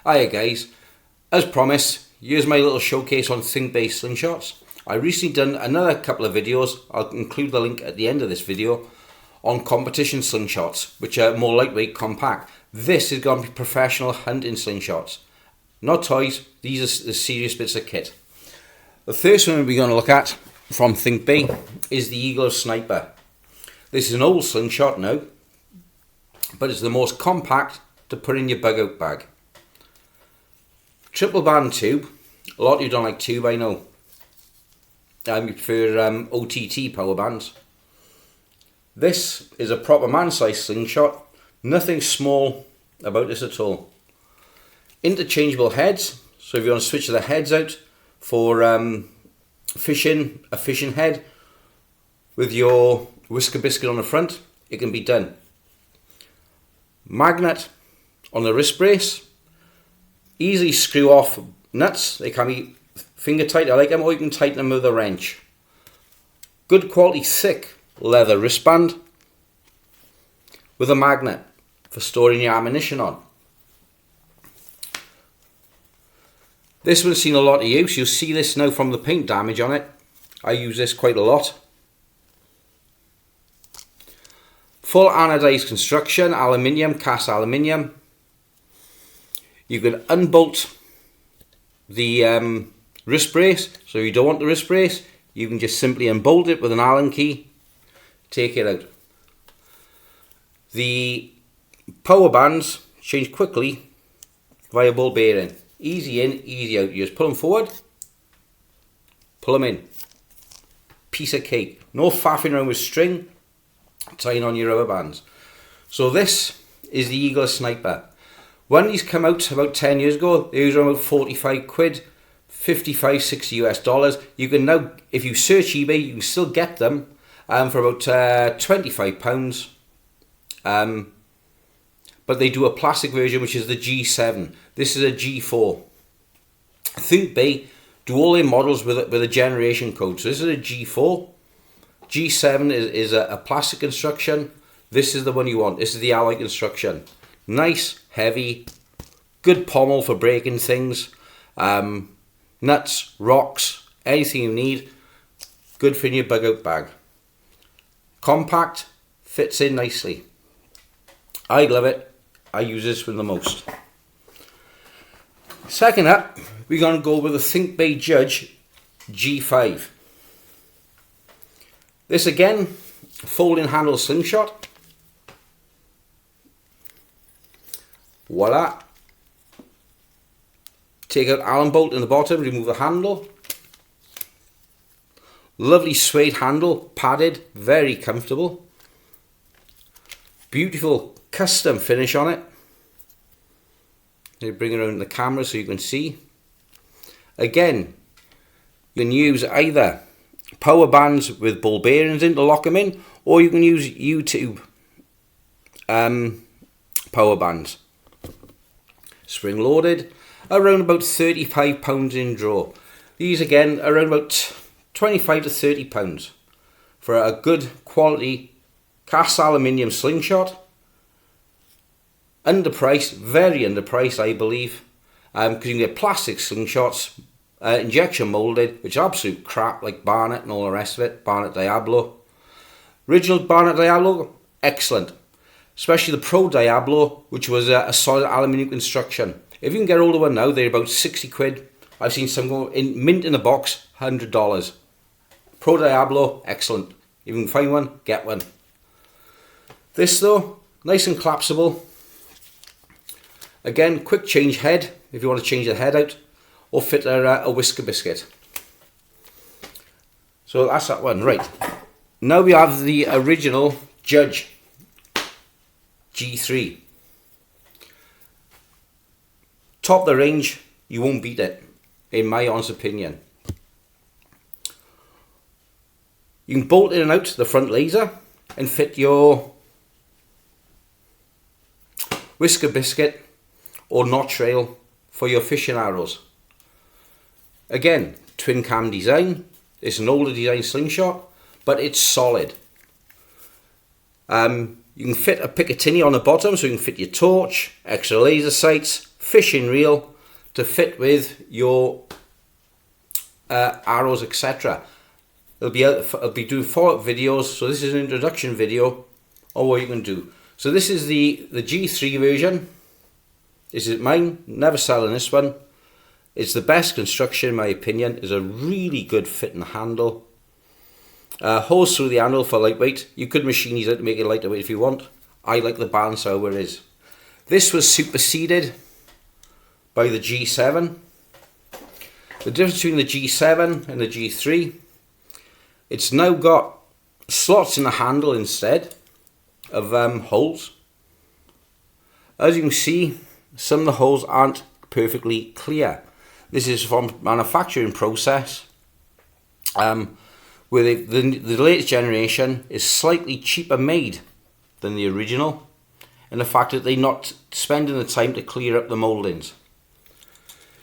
Hiya guys, as promised, here's my little showcase on think-based slingshots. I recently done another couple of videos, I'll include the link at the end of this video, on competition slingshots, which are more lightweight, compact. This is going to be professional hunting slingshots. Not toys, these are the serious bits of kit. The first one we're going to look at from ThinkBay is the Eagle Sniper. This is an old slingshot now, but it's the most compact to put in your bug out bag. Triple band tube. A lot of you don't like tube, I know. You prefer OTT power bands. This is a proper man-sized slingshot. Nothing small about this at all. Interchangeable heads. So if you want to switch the heads out for fishing, a fishing head with your whisker biscuit on the front, it can be done. Magnet on the wrist brace. Easily screw off nuts. They can be finger tight, I like them, or you can tighten them with a wrench. Good quality thick leather wristband with a magnet for storing your ammunition on. This one's seen a lot of use. You'll see this now from the paint damage on it. I use this quite a lot. Full anodized construction, aluminium, cast aluminium. You can unbolt the wrist brace. So if you don't want the wrist brace, you can just simply unbolt it with an Allen key, take it out. The power bands change quickly via ball bearing. Easy in, easy out. You just pull them forward, pull them in. Piece of cake. No faffing around with string, tying on your rubber bands. So this is the Eagle Sniper. When these come out about 10 years ago, they was around 45 quid, 55, 60 US dollars. You can now, if you search eBay, you can still get them for about 25 pounds. But they do a plastic version, which is the G7. This is a G4. ThinkBay do all their models with a generation code. So this is a G4. G7 is a plastic construction. This is the one you want. This is the alloy construction. Nice, heavy, good pommel for breaking things. Nuts, rocks, anything you need. Good for in your bug out bag. Compact, fits in nicely. I love it. I use this one the most. Second up, we're going to go with the ThinkBay Judge G5. This again, folding handle slingshot. Voila. Take out Allen bolt in the bottom, remove the handle. Lovely suede handle, padded, very comfortable. Beautiful custom finish on it. You bring it around the camera so you can see. Again, you can use either power bands with ball bearings in to lock them in, or you can use YouTube power bands. Spring loaded, around about 35 pounds in draw. These again around about 25 to 30 pounds for a good quality cast aluminium slingshot. Underpriced, very underpriced I believe, because you can get plastic slingshots, injection molded, which are absolute crap, like Barnett and all the rest of it. Barnett Diablo. Original Barnett Diablo, excellent. Especially the Pro Diablo, which was a solid aluminium construction. If you can get hold of one now, they're about 60 quid. I've seen some go in mint in the box, $100. Pro Diablo, excellent. If you can find one, get one. This though, nice and collapsible. Again, quick change head, if you want to change the head out, or fit a whisker biscuit. So that's that one, right. Now we have the original Judge G3. Top of the range, you won't beat it, in my honest opinion. You can bolt in and out the front laser and fit your whisker biscuit or notch rail for your fishing arrows. Again, twin cam design. It's an older design slingshot, but it's solid. You can fit a Picatinny on the bottom, so you can fit your torch, extra laser sights, fishing reel to fit with your arrows, etc. I'll be doing follow-up videos, so this is an introduction video on what you can do. So this is the G3 version. This is mine, never selling this one. It's the best construction in my opinion. It's a really good fit and handle. Holes through the handle for lightweight. You could machine these out to make it lighter weight if you want. I like the balance how it is. This was superseded by the G7. The difference between the G7 and the G3, it's now got slots in the handle instead of holes. As you can see, some of the holes aren't perfectly clear. This is from manufacturing process. Where the latest generation is slightly cheaper made than the original, and the fact that they're not spending the time to clear up the mouldings.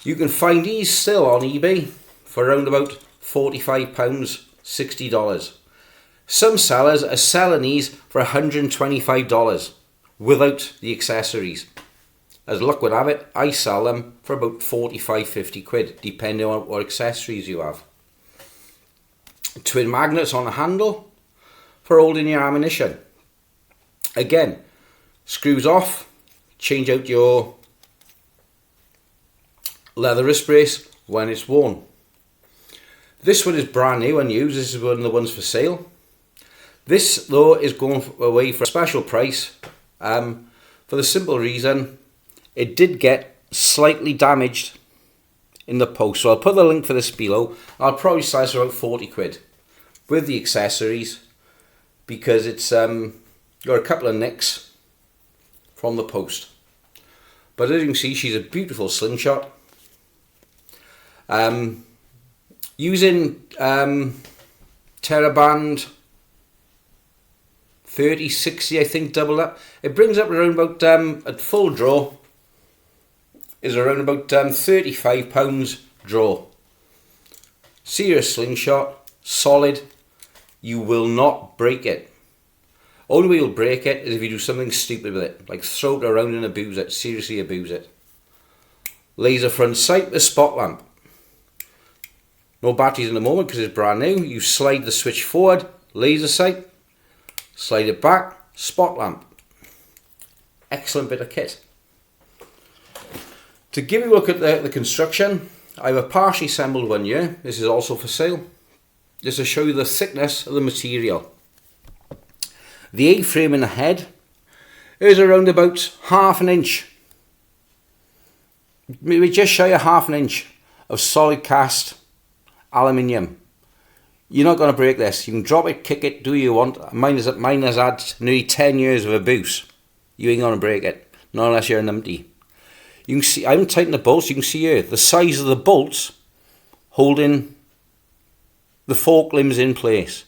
You can find these still on eBay for around about £45, $60. Some sellers are selling these for $125 without the accessories. As luck would have it, I sell them for about 45, 50 quid, depending on what accessories you have. Twin magnets on the handle for holding your ammunition. Again, screws off, change out your leather wrist brace when it's worn. This one is brand new and used. This is one of the ones for sale. This though is going away for a special price for the simple reason it did get slightly damaged in the post. So I'll put the link for this below. I'll probably sell this for about 40 quid with the accessories because it's got a couple of nicks from the post. But as you can see, she's a beautiful slingshot. Using TerraBand 3060, I think, double up, it brings up around about at full draw is around about £35 draw. Serious slingshot, solid. You will not break it. Only way you'll break it is if you do something stupid with it, like throw it around and abuse it, seriously abuse it. Laser front sight with spot lamp. No batteries in the moment because it's brand new. You slide the switch forward, laser sight, slide it back, spot lamp. Excellent bit of kit. To give you a look at the construction, I have a partially assembled one here. This is also for sale. Just to show you the thickness of the material. The A-frame in the head is around about half an inch. Maybe just shy of half an inch of solid cast aluminium. You're not going to break this. You can drop it, kick it, do what you want. Mine has had nearly 10 years of abuse. You ain't going to break it. Not unless you're an numpty. You can see, I haven't tightened the bolts. You can see here the size of the bolts holding the fork limbs in place.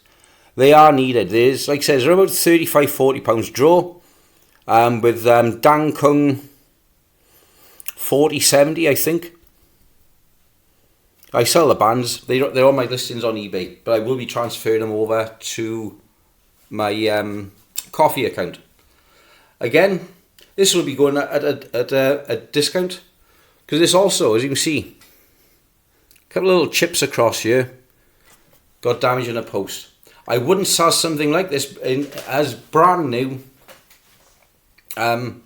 They are needed. There's, like I said, they're about 35, 40 pounds draw. With Dan Kung 4070, I think. I sell the bands. They're on my listings on eBay, but I will be transferring them over to my coffee account. Again, this will be going at a discount because this also, as you can see, a couple of little chips across here got damage in a post. I wouldn't sell something like this as brand new in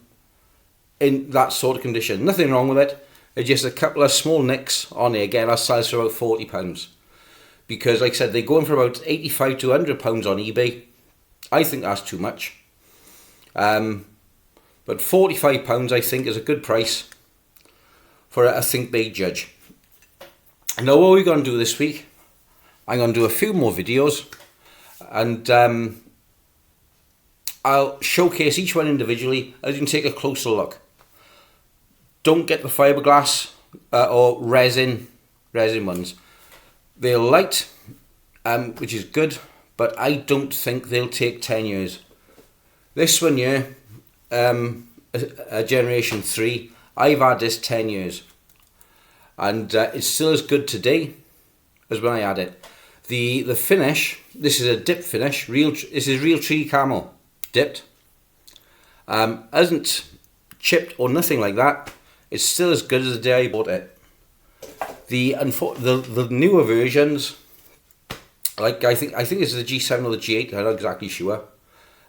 that sort of condition. Nothing wrong with it. It's just a couple of small nicks on it. Again, I'll sell this for about £40 because, like I said, they're going for about £85 to £100 on eBay. I think that's too much. But £45 I think is a good price for a think big judge. Now what we're going to do this week, I'm going to do a few more videos and I'll showcase each one individually as you can take a closer look. Don't get the fiberglass or resin ones. They're light, which is good, but I don't think they'll take 10 years. This one here, a generation 3, I've had this 10 years and it's still as good today as when I had it. The finish, this is a dip finish, this is real tree camo, dipped. Hasn't chipped or nothing like that. It's still as good as the day I bought it. The newer versions, like I think it's the G7 or the G8, I'm not exactly sure.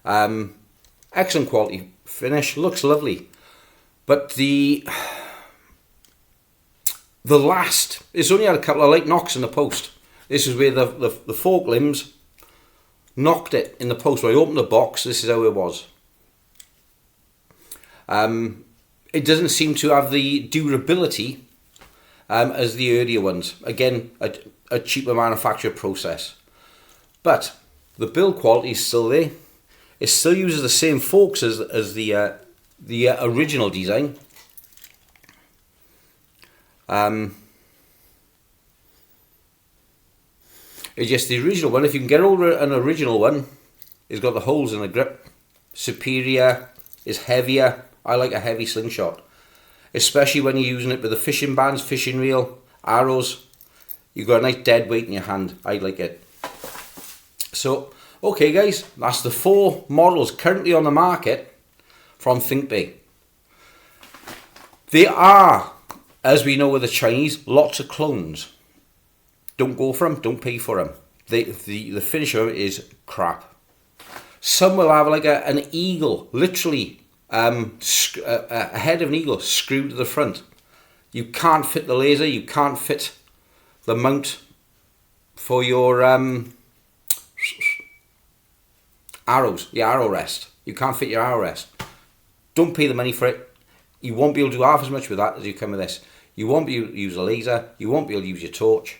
Excellent quality finish, looks lovely. But the last, it's only had a couple of light knocks in the post. This is where the fork limbs knocked it in the post. When I opened the box, this is how it was. It doesn't seem to have the durability as the earlier ones. Again, a cheaper manufacture process. But the build quality is still there. It still uses the same forks as the original design. It's just the original one. If you can get hold of an original one, it's got the holes in the grip. Superior, is heavier. I like a heavy slingshot, especially when you're using it with the fishing bands, fishing reel, arrows. You've got a nice dead weight in your hand. I like it. So, okay guys, that's the 4 models currently on the market from ThinkBay. There are, as we know with the Chinese, lots of clones. Don't go for them, don't pay for them. The finish of it is crap. Some will have like an eagle, literally a head of an eagle screwed to the front. You can't fit the laser, you can't fit the mount for your arrows, your arrow rest. You can't fit your arrow rest. Don't pay the money for it. You won't be able to do half as much with that as you can with this. You won't be able to use a laser, you won't be able to use your torch,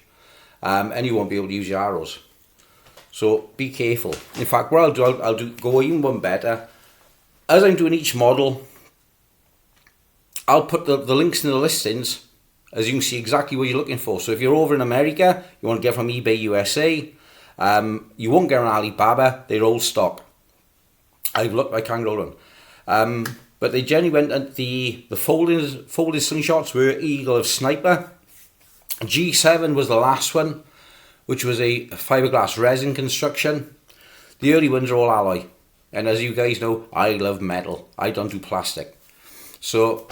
and you won't be able to use your arrows. So be careful. In fact, what I'll do, I'll go even one better. As I'm doing each model, I'll put the links in the listings, as you can see exactly what you're looking for. So if you're over in America, you want to get from eBay USA, you won't get on Alibaba, they're old stock. I've looked, I can't roll them. But they generally went at the folded slingshots were Eagle of Sniper. G7 was the last one, which was a fiberglass resin construction. The early ones are all alloy. And as you guys know, I love metal. I don't do plastic. So,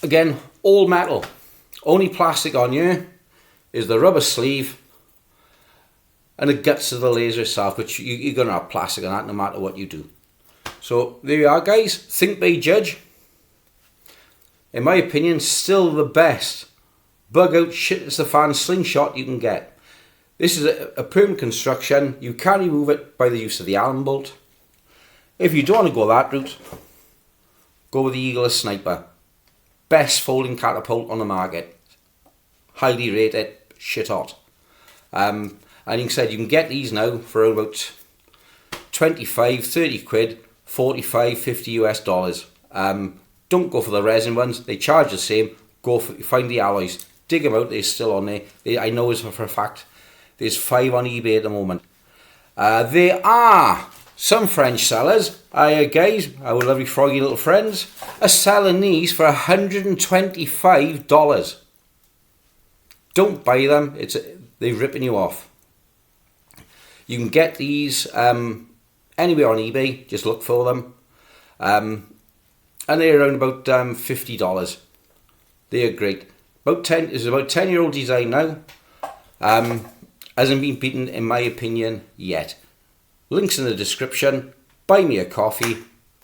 again, all metal. Only plastic on here is the rubber sleeve and the guts of the laser itself, which you're going to have plastic on that no matter what you do. So, there you are guys. ThinkBay Judge. In my opinion, still the best bug out shit as the fan slingshot you can get. This is a permanent construction. You can remove it by the use of the Allen bolt. If you don't want to go that route, go with the Eagle of Sniper. Best folding catapult on the market. Highly rated, shit hot. And you said you can get these now for about 25, 30 quid, 45, 50 US dollars. Don't go for the resin ones, they charge the same. Go for, find the alloys, dig them out, they're still on there. I know it's for a fact. There's 5 on eBay at the moment. There are some French sellers, guys, our lovely froggy little friends, are selling these for $125. Don't buy them, they're ripping you off. You can get these anywhere on eBay, just look for them. And they're around about $50. They're great. It's about 10-year-old design now. Hasn't been beaten in my opinion yet. Links in the description. Buy me a coffee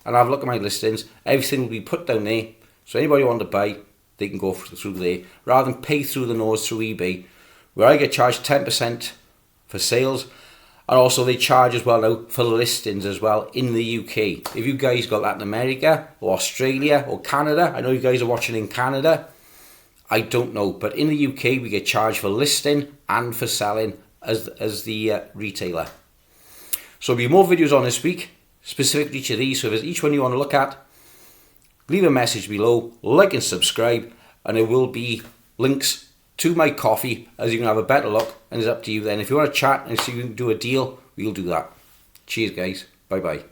and have a look at my listings. Everything will be put down there. So anybody want to buy, they can go through there rather than pay through the nose through eBay, where I get charged 10% for sales, and also they charge as well now for listings as well in the UK. If you guys got that in America or Australia or Canada, I know you guys are watching in Canada, I don't know, but in the UK we get charged for listing and for selling as the retailer. So there'll be more videos on this week, specific to each of these. So if there's each one you want to look at, leave a message below, like and subscribe, and there will be links to my coffee as you can have a better look, and it's up to you then. If you want to chat and see if you can do a deal, we'll do that. Cheers guys, bye bye.